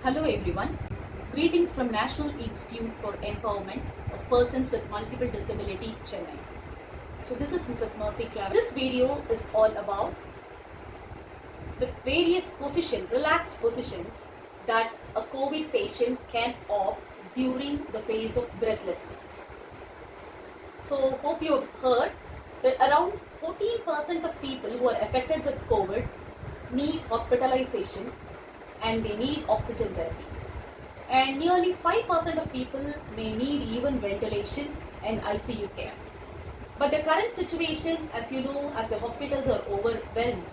Hello everyone. Greetings from National Institute for Empowerment of Persons with Multiple Disabilities, Chennai. So this is Mrs. Mercy Clark. This video is all about the various relaxed positions that a COVID patient can opt during the phase of breathlessness. So hope you've heard that around 14% of people who are affected with COVID need hospitalization and they need oxygen therapy. And nearly 5% of people may need even ventilation and ICU care. But the current situation, as you know, as the hospitals are overwhelmed,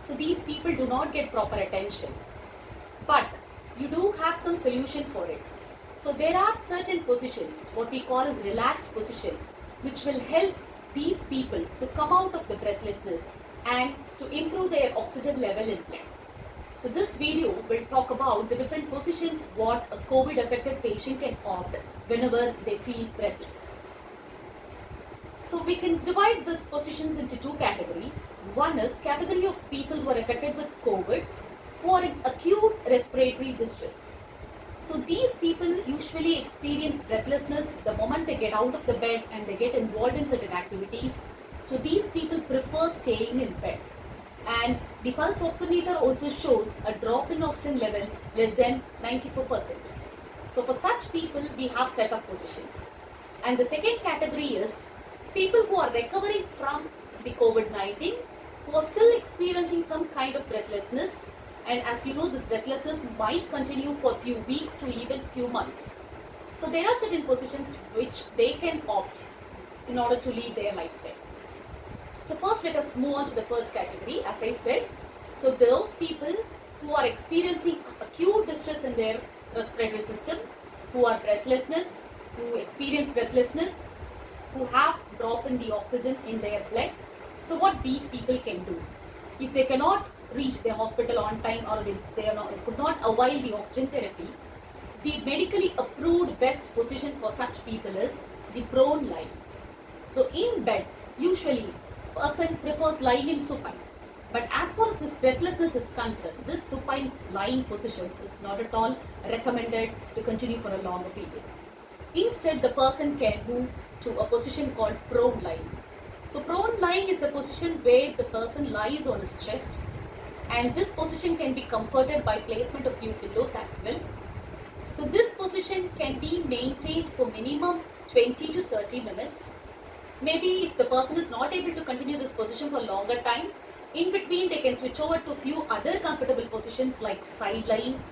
so these people do not get proper attention. But you do have some solution for it. So there are certain positions, what we call as relaxed position, which will help these people to come out of the breathlessness and to improve their oxygen level in blood. So this video will talk about the different positions what a COVID affected patient can opt whenever they feel breathless. So we can divide these positions into two categories. One is category of people who are affected with COVID who are in acute respiratory distress. So these people usually experience breathlessness the moment they get out of the bed and they get involved in certain activities. So these people prefer staying in bed. And the pulse oximeter also shows a drop in oxygen level less than 94%. So for such people, we have set of positions. And the second category is people who are recovering from the COVID-19, who are still experiencing some kind of breathlessness. And as you know, this breathlessness might continue for a few weeks to even few months. So there are certain positions which they can opt in order to lead their lifestyle. So first let us move on to the first category, as I said. So those people who are experiencing acute distress in their respiratory system, who are breathlessness, who experience breathlessness, who have drop in the oxygen in their blood. So what these people can do, if they cannot reach the hospital on time or they could not avail the oxygen therapy, the medically approved best position for such people is the prone lying. So in bed, usually person prefers lying in supine. But as far as this breathlessness is concerned, this supine lying position is not at all recommended to continue for a longer period. Instead, the person can move to a position called prone lying. So prone lying is a position where the person lies on his chest, and this position can be comforted by placement of few pillows as well. So this position can be maintained for minimum 20 to 30 minutes. Maybe if the person is not able to continue this position for a longer time, in between they can switch over to a few other comfortable positions like side lying,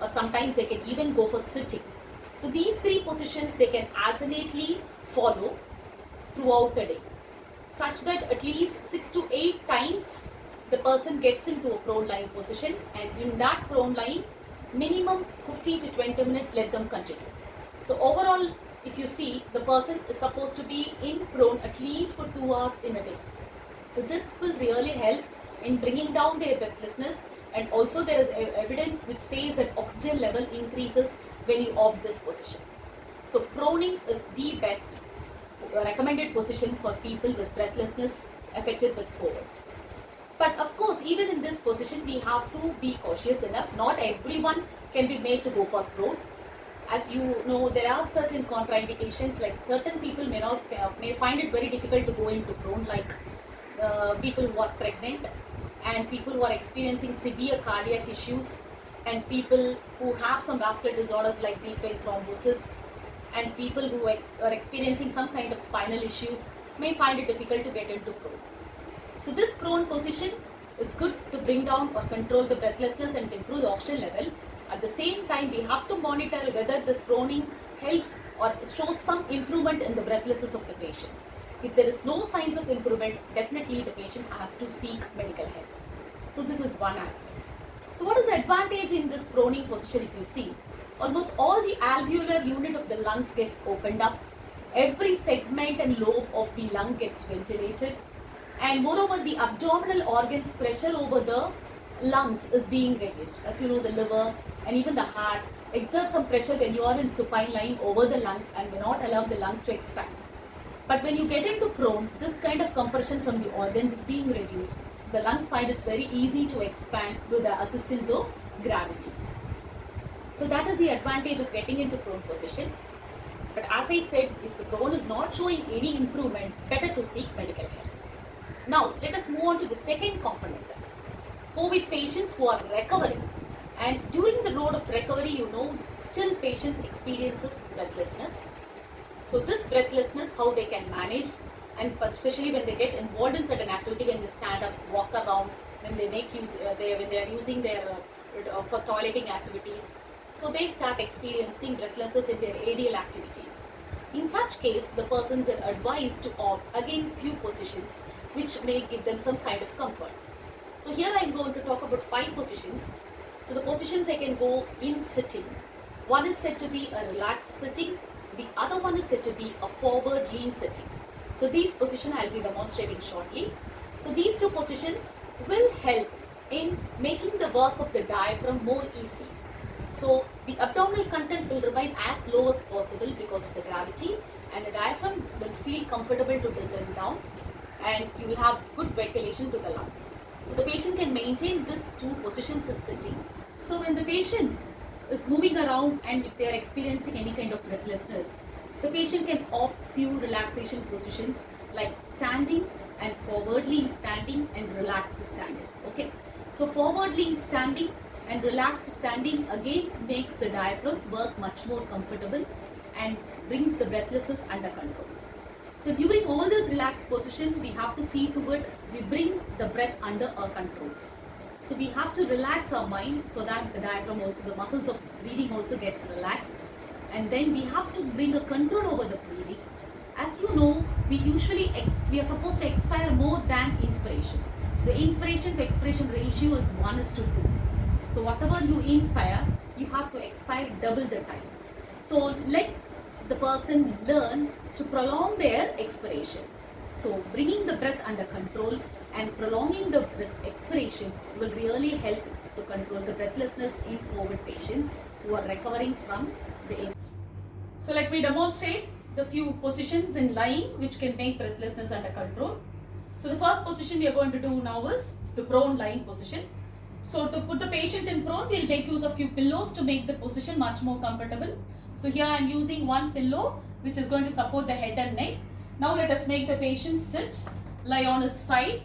or sometimes they can even go for sitting. So these three positions they can alternately follow throughout the day, such that at least 6 to 8 times the person gets into a prone lying position, and in that prone lying, minimum 15 to 20 minutes let them continue. So overall, if you see, the person is supposed to be in prone at least for 2 hours in a day. So this will really help in bringing down their breathlessness, and also there is evidence which says that oxygen level increases when you opt this position. So proning is the best recommended position for people with breathlessness affected with COVID. But of course, even in this position, we have to be cautious enough. Not everyone can be made to go for prone. As you know, there are certain contraindications, like certain people may find it very difficult to go into prone, like people who are pregnant and people who are experiencing severe cardiac issues, and people who have some vascular disorders like deep vein thrombosis, and people who are experiencing some kind of spinal issues may find it difficult to get into prone. So this prone position is good to bring down or control the breathlessness and improve the oxygen level. At the same time, we have to monitor whether this proning helps or shows some improvement in the breathlessness of the patient. If there is no signs of improvement, definitely the patient has to seek medical help. So this is one aspect. So what is the advantage in this proning position? If you see, almost all the alveolar unit of the lungs gets opened up. Every segment and lobe of the lung gets ventilated. And moreover, the abdominal organs pressure over the lungs is being reduced. As you know, the liver and even the heart exert some pressure when you are in supine lying over the lungs and may not allow the lungs to expand. But when you get into prone, this kind of compression from the organs is being reduced. So the lungs find it's very easy to expand with the assistance of gravity. So that is the advantage of getting into prone position. But as I said, if the prone is not showing any improvement, better to seek medical help. Now, let us move on to the second component. COVID patients who are recovering, and during the road of recovery, still patients experiences breathlessness. So this breathlessness, how they can manage, and especially when they get involved in certain activity, when they stand up, walk around, when they make use, when they are using their for toileting activities, so they start experiencing breathlessness in their ADL activities. In such case, the persons are advised to opt again few positions which may give them some kind of comfort. So here I am going to talk about 5 positions. So the positions they can go in sitting. One is said to be a relaxed sitting. The other one is said to be a forward lean sitting. So these positions I will be demonstrating shortly. So these 2 positions will help in making the work of the diaphragm more easy. So the abdominal content will remain as low as possible because of the gravity, and the diaphragm will feel comfortable to descend down, and you will have good ventilation to the lungs. So the patient can maintain these 2 positions in sitting. So when the patient is moving around and if they are experiencing any kind of breathlessness, the patient can opt few relaxation positions like standing and forward lean standing and relaxed standing. Okay, so forward lean standing and relaxed standing again makes the diaphragm work much more comfortable and brings the breathlessness under control. So during all this relaxed position, we have to see to it we bring the breath under our control. So we have to relax our mind so that the diaphragm also, the muscles of breathing also gets relaxed, and then we have to bring a control over the breathing. As you know, we are supposed to expire more than inspiration. The inspiration to expiration ratio is 1:2. So whatever you inspire, you have to expire double the time. So let the person learn to prolong their expiration. So bringing the breath under control and prolonging the expiration will really help to control the breathlessness in COVID patients who are recovering from the illness. So let me demonstrate the few positions in lying which can make breathlessness under control. So the first position we are going to do now is the prone lying position. So to put the patient in prone, we'll make use of few pillows to make the position much more comfortable. So here I am using one pillow which is going to support the head and neck. Now let us make the patient sit, lie on his side,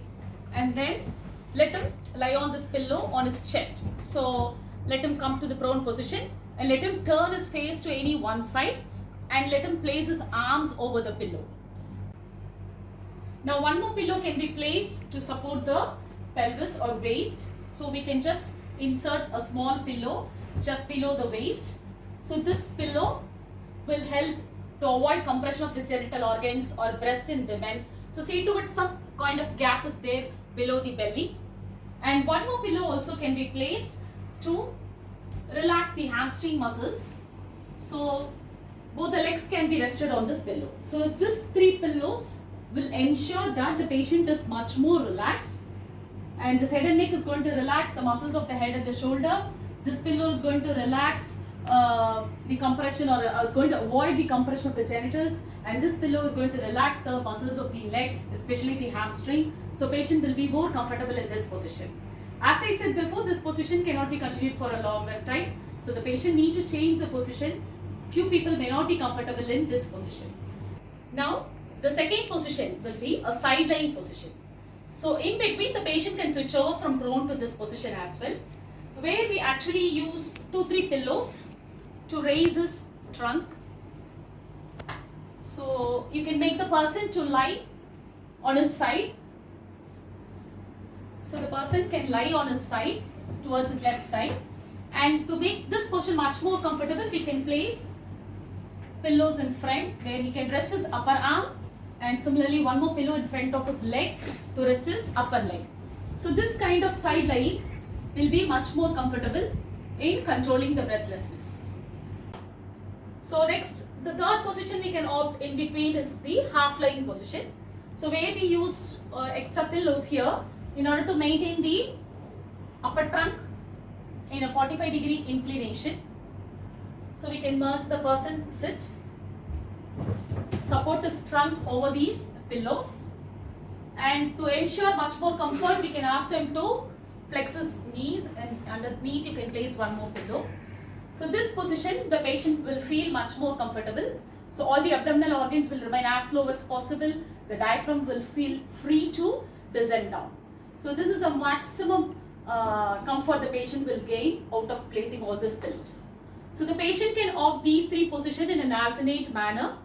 and then let him lie on this pillow on his chest. So let him come to the prone position and let him turn his face to any one side and let him place his arms over the pillow. Now one more pillow can be placed to support the pelvis or waist. So we can just insert a small pillow just below the waist. So this pillow will help to avoid compression of the genital organs or breast in women. So see to it some kind of gap is there below the belly. And one more pillow also can be placed to relax the hamstring muscles. So both the legs can be rested on this pillow. So these 3 pillows will ensure that the patient is much more relaxed, and this head and neck is going to relax the muscles of the head and the shoulder. This pillow is going to relax the compression, or is going to avoid the compression of the genitals, and this pillow is going to relax the muscles of the leg, especially the hamstring. So patient will be more comfortable in this position. As I said before, this position cannot be continued for a longer time. So the patient need to change the position. Few people may not be comfortable in this position. Now the second position will be a side lying position. So in between, the patient can switch over from prone to this position as well, where we actually use 2-3 pillows to raise his trunk. So you can make the person to lie on his side. So the person can lie on his side towards his left side, and to make this position much more comfortable, we can place pillows in front where he can rest his upper arm, and similarly one more pillow in front of his leg to rest his upper leg. So this kind of side lying will be much more comfortable in controlling the breathlessness. So next, the third position we can opt in between is the half lying position. So where we use extra pillows here in order to maintain the upper trunk in a 45-degree inclination. So we can make the person sit, support his trunk over these pillows, and to ensure much more comfort, we can ask them to flex his knees, and underneath you can place one more pillow. So this position, the patient will feel much more comfortable. So all the abdominal organs will remain as low as possible. The diaphragm will feel free to descend down. So this is the maximum comfort the patient will gain out of placing all these pillows. So the patient can opt these three positions in an alternate manner.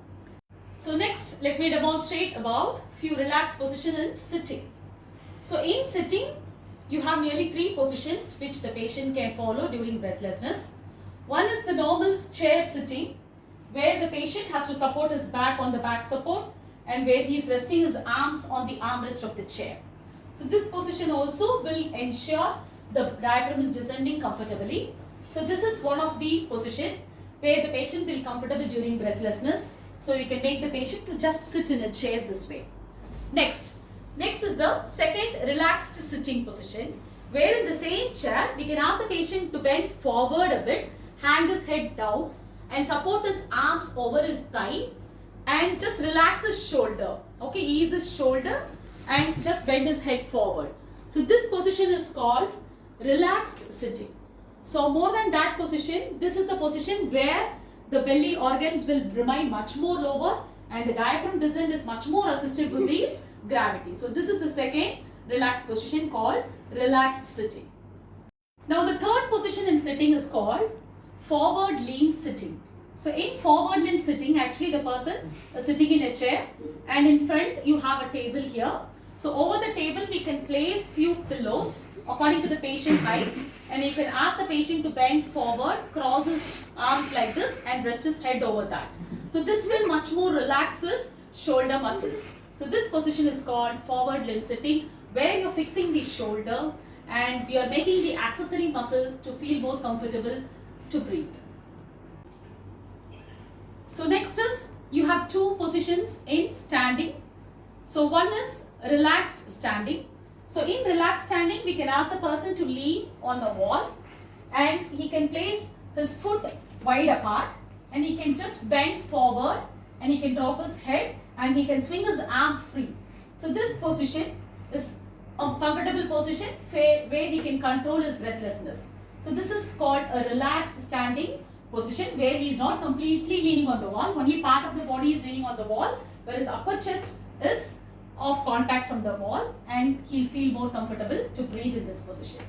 So next, let me demonstrate about few relaxed position in sitting. So in sitting, you have nearly three positions which the patient can follow during breathlessness. One is the normal chair sitting, where the patient has to support his back on the back support and where he is resting his arms on the armrest of the chair. So this position also will ensure the diaphragm is descending comfortably. So this is one of the position where the patient will be comfortable during breathlessness. So you can make the patient to just sit in a chair this way. Next is the second relaxed sitting position, where in the same chair we can ask the patient to bend forward a bit, hang his head down and support his arms over his thigh and just relax his shoulder. Okay, ease his shoulder and just bend his head forward. So this position is called relaxed sitting. So more than that position, this is the position where the belly organs will remain much more lower and the diaphragm descent is much more assisted with the gravity. So this is the second relaxed position called relaxed sitting. Now the third position in sitting is called forward lean sitting. So in forward lean sitting, actually the person is sitting in a chair and in front you have a table here. So over the table we can place few pillows according to the patient height, and you can ask the patient to bend forward, cross his arms like this and rest his head over that. So this will much more relax his shoulder muscles. So this position is called forward lean sitting, where you're fixing the shoulder and you are making the accessory muscle to feel more comfortable to breathe. So next is, you have two positions in standing. So one is relaxed standing. So in relaxed standing, we can ask the person to lean on the wall and he can place his foot wide apart and he can just bend forward and he can drop his head and he can swing his arm free. So this position is a comfortable position where he can control his breathlessness. So this is called a relaxed standing position, where he is not completely leaning on the wall, only part of the body is leaning on the wall, whereas upper chest is off contact from the wall and he'll feel more comfortable to breathe in this position.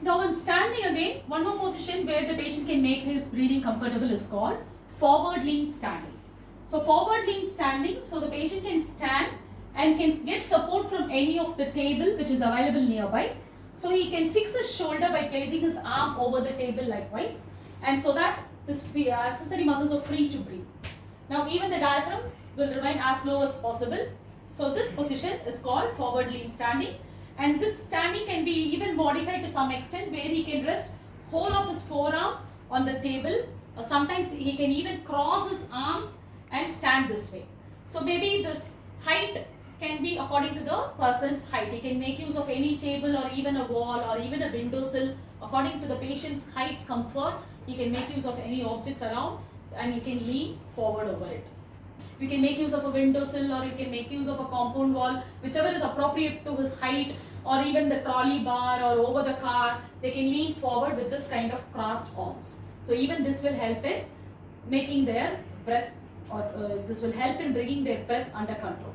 Now when standing again, one more position where the patient can make his breathing comfortable is called forward lean standing. So forward lean standing, so the patient can stand and can get support from any of the table which is available nearby. So he can fix his shoulder by placing his arm over the table likewise, and so that his accessory muscles are free to breathe. Now even the diaphragm will remain as low as possible. So this position is called forward lean standing, and this standing can be even modified to some extent, where he can rest whole of his forearm on the table, or sometimes he can even cross his arms and stand this way. So maybe this height can be according to the person's height. He can make use of any table or even a wall or even a windowsill. According to the patient's height comfort, he can make use of any objects around and he can lean forward over it. We can make use of a windowsill, or you can make use of a compound wall, whichever is appropriate to his height, or even the trolley bar or over the car. They can lean forward with this kind of crossed arms. So even this will help in making their breath, or this will help in bringing their breath under control.